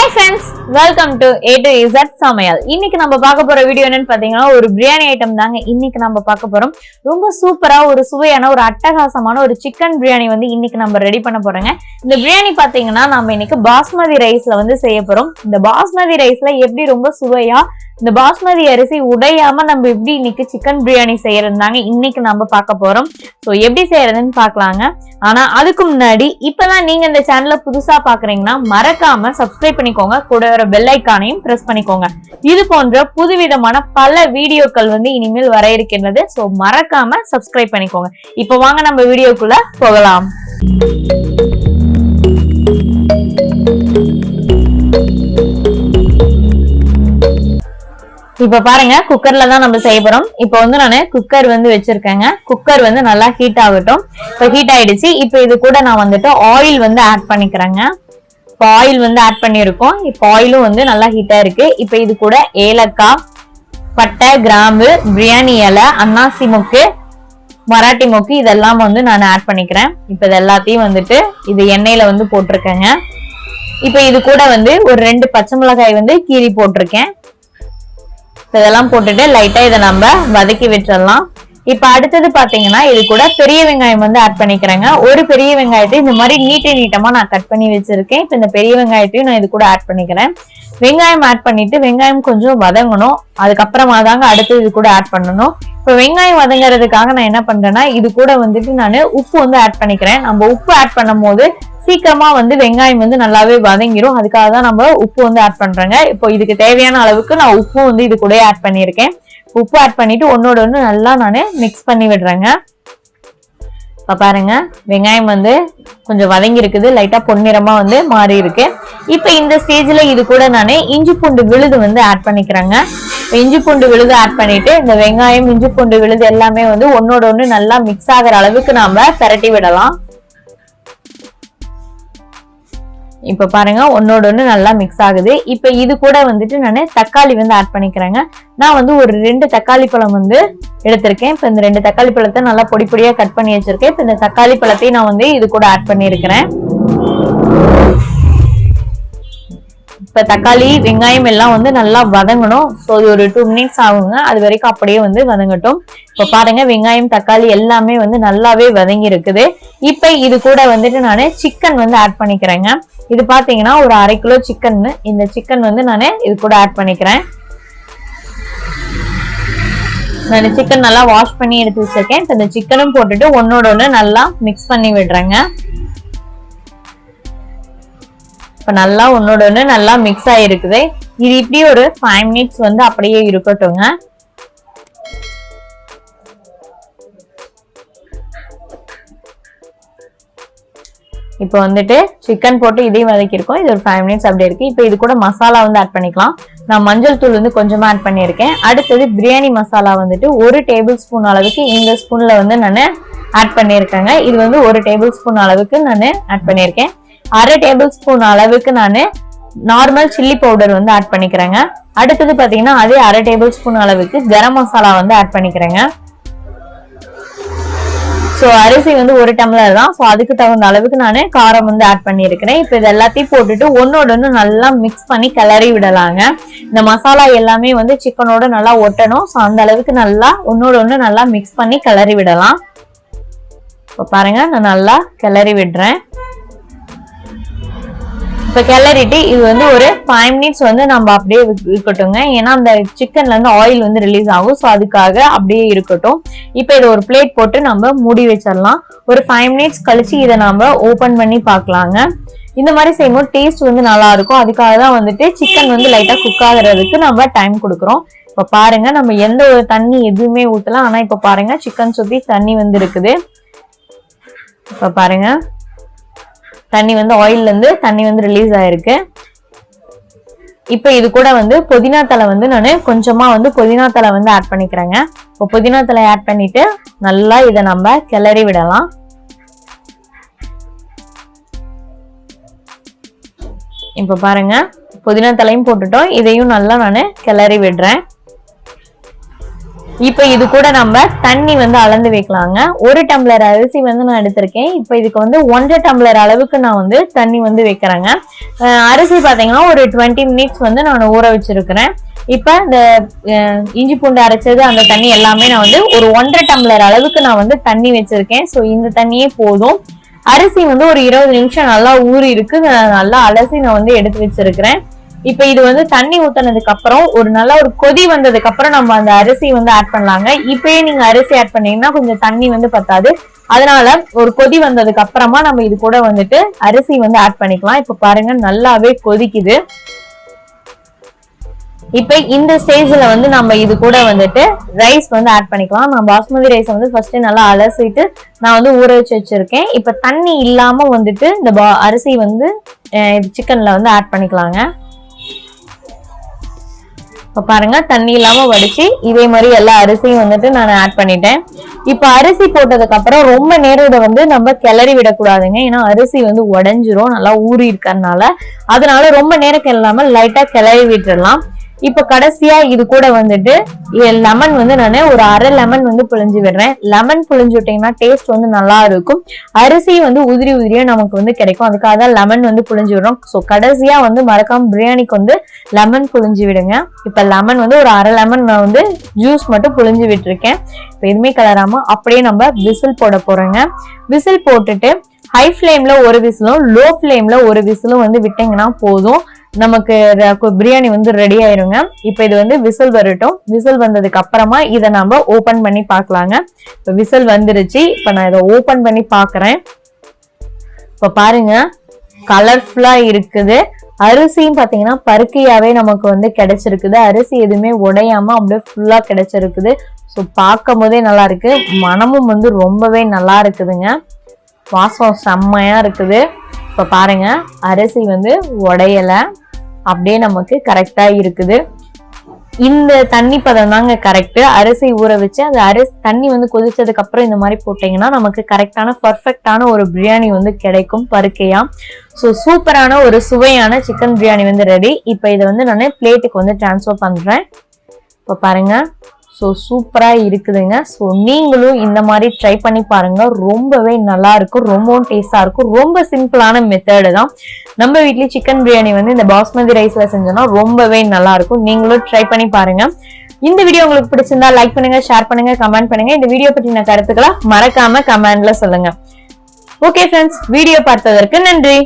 Hi friends, welcome to AtoZ Samayal. இன்னைக்கு நம்ம பார்க்க போற வீடியோ என்னன்னு பாத்தீங்கன்னா ஒரு பிரியாணி ஐட்டம் தாங்க. இன்னைக்கு நம்ம பார்க்க போறோம். ரொம்ப சூப்பரா ஒரு சுவையான ஒரு அட்டகாசமான ஒரு சிக்கன் பிரியாணி வந்து இன்னைக்கு நம்ம ரெடி பண்ண போறோங்க. இந்த பிரியாணி பாத்தீங்கன்னா நம்ம இன்னைக்கு பாஸ்மதி ரைஸ்ல வந்து செய்ய போறோம். இந்த பாஸ்மதி ரைஸ்ல எப்படி ரொம்ப சுவையா இந்த பாஸ்மதி அரிசி உடையாம நம்ம எப்படி இன்னைக்கு சிக்கன் பிரியாணி செய்யறதுதாங்க இன்னைக்கு நம்ம பார்க்க போறோம். ஸோ எப்படி செய்யறதுன்னு பாக்கலாங்க. ஆனா அதுக்கு முன்னாடி இப்பதான் நீங்க இந்த சேனலை புதுசா பாக்குறீங்கன்னா மறக்காம சப்ஸ்கிரைப் பண்ணிக்கோங்க, கூட வர பெல் ஐக்கானையும் பிரஸ் பண்ணிக்கோங்க. இது போன்ற புதுவிதமான பல வீடியோக்கள் வந்து இனிமேல் வர இருக்கின்றது. ஸோ மறக்காம சப்ஸ்கிரைப் பண்ணிக்கோங்க. இப்போ வாங்க நம்ம வீடியோக்குள்ள போகலாம். இப்ப பாருங்க, குக்கர்ல தான் நம்ம செய்ய போறோம். இப்ப வந்து நான் குக்கர் வந்து வச்சிருக்கேங்க. குக்கர் வந்து நல்லா ஹீட் ஆகட்டும். இப்ப ஹீட் ஆயிடுச்சு. இப்ப இது கூட நான் வந்துட்டு ஆயில் வந்து ஆட் பண்ணிக்கிறேங்க. இப்ப ஆயில் வந்து ஆட் பண்ணிருக்கோம். இப்ப ஆயிலும் வந்து நல்லா ஹீட்டா இருக்கு. இப்ப இது கூட ஏலக்காய், பட்டை, கிராம்பு, பிரியாணி இலை, அன்னாசி மொக்கு, மராட்டி மொக்கு இதெல்லாம் வந்து நான் ஆட் பண்ணிக்கிறேன். இப்ப இது எல்லாத்தையும் வந்துட்டு இது எண்ணெயில வந்து போட்டிருக்கேங்க. இப்ப இது கூட வந்து ஒரு 2 பச்சை மிளகாய் வந்து கீறி போட்டிருக்கேன். இதெல்லாம் போட்டுட்டு லைட்டா இதை நம்ம வதக்கி விட்டுறலாம். இப்ப அடுத்தது பாத்தீங்கன்னா இது கூட பெரிய வெங்காயம் வந்து ஆட் பண்ணிக்கிறேங்க. ஒரு பெரிய வெங்காயத்தை இந்த மாதிரி நீட்டமா நான் கட் பண்ணி வச்சிருக்கேன். இப்ப இந்த பெரிய வெங்காயத்தையும் நான் இது கூட ஆட் பண்ணிக்கிறேன். வெங்காயம் ஆட் பண்ணிட்டு வெங்காயம் கொஞ்சம் வதங்கணும். அதுக்கப்புறமா தாங்க அடுத்து இது கூட ஆட் பண்ணணும். இப்ப வெங்காயம் வதங்குறதுக்காக நான் என்ன பண்றேன்னா இது கூட வந்துட்டு நான் உப்பு வந்து ஆட் பண்ணிக்கிறேன். நம்ம உப்பு ஆட் பண்ணும் போது சீக்கிரமா வந்து வெங்காயம் வந்து நல்லாவே வதங்கிரும். அதுக்காக தான் நம்ம உப்பு வந்து ஆட் பண்றேங்க. இப்போ இதுக்கு தேவையான அளவுக்கு நான் உப்பு வந்து இது கூட ஆட் பண்ணியிருக்கேன். உப்பு ஆட் பண்ணிட்டு ஒன்னோட ஒன்று நல்லா நான் மிக்ஸ் பண்ணி விடுறேங்க. இப்ப பாருங்க, வெங்காயம் வந்து கொஞ்சம் வதங்கி இருக்குது, லைட்டா பொன்னிறமா வந்து மாறி இருக்கு. இப்ப இந்த ஸ்டேஜ்ல இது கூட நான் இஞ்சி பூண்டு விழுது வந்து ஆட் பண்ணிக்கிறேங்க. இஞ்சி பூண்டு விழுது ஆட் பண்ணிட்டு இந்த வெங்காயம் இஞ்சி பூண்டு விழுது எல்லாமே வந்து ஒன்னோட ஒன்று நல்லா மிக்ஸ் ஆகிற அளவுக்கு நாம பரட்டி விடலாம். இப்ப பாருங்க, ஒன்னோட ஒண்ணு நல்லா மிக்ஸ் ஆகுது. இப்ப இது கூட வந்துட்டு நான் தக்காளி வந்து ஆட் பண்ணிக்கிறேங்க. நான் வந்து ஒரு 2 தக்காளி பழம் வந்து எடுத்திருக்கேன். இப்ப இந்த 2 தக்காளி பழத்தை நல்லா பொடி பொடியா கட் பண்ணி வச்சிருக்கேன். இப்ப இந்த தக்காளி பழத்தையும் நான் வந்து இது கூட ஆட் பண்ணிருக்கிறேன். இப்ப தக்காளி வெங்காயம் எல்லாம் வந்து நல்லா வதங்கணும். ஸோ இது ஒரு 2 மினிட்ஸ் ஆகுங்க. அது வரைக்கும் அப்படியே வந்து வதங்கட்டும். இப்ப பாருங்க, வெங்காயம் தக்காளி எல்லாமே வந்து நல்லாவே வதங்கி இருக்குது. இப்ப இது கூட வந்துட்டு நான் சிக்கன் வந்து ஆட் பண்ணிக்கிறேங்க. இது பாத்தீங்கன்னா ஒரு 1/2 கிலோ சிக்கன். இந்த சிக்கன் வந்து நான் இது கூட ஆட் பண்ணிக்கிறேன். நான் சிக்கன் நல்லா வாஷ் பண்ணி எடுத்து வச்சிருக்கேன். இப்ப இந்த சிக்கனும் போட்டுட்டு ஒன்னோட ஒண்ணு நல்லா மிக்ஸ் பண்ணி விடுறேங்க. இப்ப நல்லா ஒன்னோட ஒண்ணு நல்லா மிக்ஸ் ஆயிருக்குது. இது இப்படி ஒரு 5 மினிட்ஸ் வந்து அப்படியே இருக்கட்டுங்க. இப்போ வந்துட்டு சிக்கன் போட்டு இதையும் வதக்கிருக்கோம். இது ஒரு 5 மினிட்ஸ் அப்படியே இருக்கு. இப்போ இது கூட மசாலா வந்து ஆட் பண்ணிக்கலாம். நான் மஞ்சள் தூள் வந்து கொஞ்சமா ஆட் பண்ணியிருக்கேன். அடுத்தது பிரியாணி மசாலா வந்துட்டு 1 டேபிள் ஸ்பூன் அளவுக்கு இந்த ஸ்பூன்ல வந்து நான் ஆட் பண்ணியிருக்கேங்க. இது வந்து 1 டேபிள் ஸ்பூன் அளவுக்கு நான் ஆட் பண்ணியிருக்கேன். 1/2 டேபிள் ஸ்பூன் அளவுக்கு நான் நார்மல் சில்லி பவுடர் வந்து ஆட் பண்ணிக்கிறேங்க. அடுத்தது பாத்தீங்கன்னா அதே 1/2 டேபிள் ஸ்பூன் அளவுக்கு கரம் மசாலா வந்து ஆட் பண்ணிக்கிறேங்க. ஸோ அரிசி வந்து 1 டம்ளர் தான். ஸோ அதுக்கு தகுந்த அளவுக்கு நான் காரம் வந்து ஆட் பண்ணியிருக்கிறேன். இப்போ இது எல்லாத்தையும் போட்டுட்டு ஒன்னோட ஒன்று நல்லா மிக்ஸ் பண்ணி கிளறி விடலாங்க. இந்த மசாலா எல்லாமே வந்து சிக்கனோட நல்லா ஒட்டணும். ஸோ அந்த அளவுக்கு நல்லா ஒன்னோட ஒன்று நல்லா மிக்ஸ் பண்ணி கிளறி விடலாம். இப்போ பாருங்க, நான் நல்லா கிளறி விடுறேன். இப்ப கிளறிட்டு இது வந்து ஒரு 5 மினிட்ஸ் வந்து நம்ம அப்படியே இருக்கட்டுங்க. ஏன்னா அந்த சிக்கன்ல இருந்து ஆயில் வந்து ரிலீஸ் ஆகும். ஸோ அதுக்காக அப்படியே இருக்கட்டும். இப்ப இதை ஒரு பிளேட் போட்டு நம்ம மூடி வச்சிடலாம். ஒரு 5 மினிட்ஸ் கழிச்சு இதை நம்ம ஓபன் பண்ணி பார்க்கலாங்க. இந்த மாதிரி செய்யும்போது டேஸ்ட் வந்து நல்லா இருக்கும். அதுக்காக தான் வந்துட்டு சிக்கன் வந்து லைட்டா குக் ஆகுறதுக்கு நம்ம டைம் கொடுக்குறோம். இப்ப பாருங்க, நம்ம எந்த ஒரு தண்ணி எதுவுமே ஊத்தலாம். ஆனா இப்ப பாருங்க, சிக்கன் சுத்தி தண்ணி வந்து இருக்குது. இப்ப பாருங்க, தண்ணி வந்து ஆயில்ல இருந்து தண்ணி வந்து ரிலீஸ் ஆயிருக்கு. இப்ப இது கூட வந்து புதினா தலை வந்து நான் கொஞ்சமா வந்து புதினா தலை வந்து ஆட் பண்ணிக்கிறேங்க. இப்போ புதினா தலை ஆட் பண்ணிட்டு நல்லா இதை நம்ம கிளறி விடலாம். இப்ப பாருங்க, புதினா தலையும் போட்டுட்டோம். இதையும் நல்லா நான் கிளறி விடுறேன். இப்ப இது கூட நம்ம தண்ணி வந்து அளந்து வைக்கலாங்க. 1 டம்ளர் அரிசி வந்து நான் எடுத்திருக்கேன். இப்ப இதுக்கு வந்து 1.5 டம்ளர் அளவுக்கு நான் வந்து தண்ணி வந்து வைக்கிறேங்க. அரிசி பாத்தீங்கன்னா ஒரு 20 மினிட்ஸ் வந்து நான் ஊற வச்சிருக்கிறேன். இப்ப இந்த இஞ்சி பூண்டு அரைச்சது அந்த தண்ணி எல்லாமே நான் வந்து ஒரு 1.5 டம்ளர் அளவுக்கு நான் வந்து தண்ணி வச்சிருக்கேன். சோ இந்த தண்ணியே போதும். அரிசி வந்து ஒரு 20 நிமிஷம் நல்லா ஊறி இருக்கு. நல்லா அலசி நான் வந்து எடுத்து வச்சிருக்கிறேன். இப்ப இது வந்து தண்ணி ஊத்தினதுக்கு அப்புறம் ஒரு நல்லா ஒரு கொதி வந்ததுக்கு அப்புறம் நம்ம அந்த அரிசி வந்து ஆட் பண்ணலாங்க. இப்பயே நீங்க அரிசி ஆட் பண்ணீங்கன்னா கொஞ்சம் தண்ணி வந்து பத்தாது. அதனால ஒரு கொதி வந்ததுக்கு அப்புறமா நம்ம இது கூட வந்துட்டு அரிசி வந்து ஆட் பண்ணிக்கலாம். இப்ப பாருங்க நல்லாவே கொதிக்குது. இப்ப இந்த ஸ்டேஜ்ல வந்து நம்ம இது கூட வந்துட்டு ரைஸ் வந்து ஆட் பண்ணிக்கலாம். நான் பாஸ்மதி ரைஸ் வந்து ஃபர்ஸ்ட் நல்லா அலசிட்டு நான் வந்து ஊற வச்சிருக்கேன். இப்ப தண்ணி இல்லாம வந்துட்டு இந்த அரிசி வந்து சிக்கன்ல வந்து ஆட் பண்ணிக்கலாங்க. இப்ப பாருங்க தண்ணி இல்லாம வடிச்சு இதே மாதிரி எல்லா அரிசியும் வந்துட்டு நான் ஆட் பண்ணிட்டேன். இப்ப அரிசி போட்டதுக்கு அப்புறம் ரொம்ப நேரம் இதை வந்து நம்ம கிளறி விடக்கூடாதுங்க. ஏன்னா அரிசி வந்து உடைஞ்சிரும் நல்லா ஊறி இருக்கறதுனால. அதனால ரொம்ப நேரம் கிளறாம லைட்டா கிளறி விட்டுடலாம். இப்ப கடைசியா இது கூட வந்துட்டு லெமன் வந்து நான் ஒரு அரை லெமன் வந்து புழிஞ்சு விடுறேன். லெமன் புழிஞ்சு விட்டீங்கன்னா டேஸ்ட் வந்து நல்லா இருக்கும். அரிசி வந்து உதிரி உதிரியா நமக்கு வந்து கிடைக்கும். அதுக்காக தான் லெமன் வந்து புழிஞ்சு விடுறோம். ஸோ கடைசியா வந்து மறக்காம பிரியாணிக்கு வந்து லெமன் புழிஞ்சு விடுங்க. இப்ப லெமன் வந்து ஒரு அரை லெமன் நான் வந்து ஜூஸ் மட்டும் புழிஞ்சு விட்டுருக்கேன். இப்ப எதுவுமே கலராம அப்படியே நம்ம விசில் போட போறோங்க. விசில் போட்டுட்டு ஹை ஃபிளேம்ல ஒரு விசிலும் லோ ஃபிளேம்ல ஒரு விசிலும் வந்து விட்டீங்கன்னா போதும். நமக்கு பிரியாணி வந்து ரெடி ஆயிருங்க. இப்ப இது வந்து விசில் வரட்டும். விசில் வந்ததுக்கு அப்புறமா இதை நம்ம ஓபன் பண்ணி பாக்கலாங்க. இப்ப விசில் வந்துருச்சு. இப்ப நான் இதை ஓபன் பண்ணி பாக்குறேன். இப்ப பாருங்க கலர்ஃபுல்லா இருக்குது. அரிசியும் பாத்தீங்கன்னா பருக்கையாவே நமக்கு வந்து கிடைச்சிருக்குது. அரிசி எதுவுமே உடையாம அப்படியே ஃபுல்லா கிடைச்சிருக்குது. ஸோ பார்க்கும் போதே நல்லா இருக்கு. மனமும் வந்து ரொம்பவே நல்லா இருக்குதுங்க. வாசம் செம்மையா இருக்குது. இப்ப பாருங்க அரிசி வந்து உடையல அப்படியே நமக்கு கரெக்டா இருக்குது. இந்த தண்ணி பதம் தாங்க கரெக்ட். அரிசி ஊற வச்சு அந்த தண்ணி வந்து கொதிச்சதுக்கு அப்புறம் இந்த மாதிரி போட்டீங்கன்னா நமக்கு கரெக்டான பர்ஃபெக்டான ஒரு பிரியாணி வந்து கிடைக்கும் பருக்கையா. ஸோ சூப்பரான ஒரு சுவையான சிக்கன் பிரியாணி வந்து ரெடி. இப்ப இதை வந்து நான் பிளேட்டுக்கு வந்து டிரான்ஸ்ஃபர் பண்றேன். இப்ப பாருங்க ஸோ சூப்பரா இருக்குதுங்க. ஸோ நீங்களும் இந்த மாதிரி ட்ரை பண்ணி பாருங்க. ரொம்பவே நல்லா இருக்கும். ரொம்பவும் டேஸ்டா இருக்கும். ரொம்ப சிம்பிளான மெத்தடு தான். நம்ம வீட்லயே சிக்கன் பிரியாணி வந்து இந்த பாஸ்மதி ரைஸ்ல செஞ்சோம்னா ரொம்பவே நல்லா இருக்கும். நீங்களும் ட்ரை பண்ணி பாருங்க. இந்த வீடியோ உங்களுக்கு பிடிச்சிருந்தா லைக் பண்ணுங்க, ஷேர் பண்ணுங்க, கமெண்ட் பண்ணுங்க. இந்த வீடியோ பற்றின கருத்துக்களை மறக்காம கமெண்ட்ல சொல்லுங்க. ஓகே ஃப்ரெண்ட்ஸ், வீடியோ பார்த்ததற்கு நன்றி.